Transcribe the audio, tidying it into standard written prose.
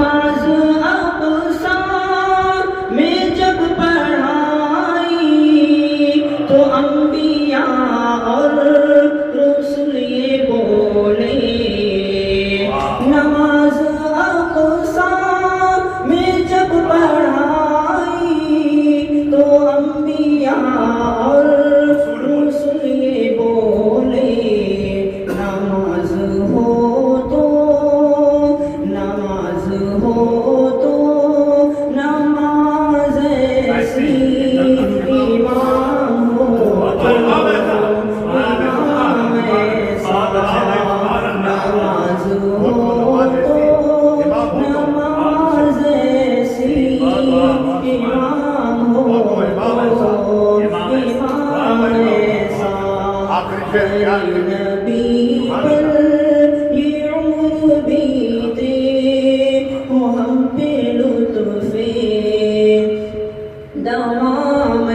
نماز اقصیٰ میں جب پڑھائی تو انبیاء اور رسول یہ بولے، نماز اقصیٰ میں جب پڑھائی تو انبیاء اور رسول یہ بولے، نماز ہو تو نماز ایسی، امام ہو تو امام ایسا، نماز ہو تو نماز ایسی، امام ہو تو امام ایسا، نبی پر یہ عمر بیتے ہو ہم پہ لطف دوام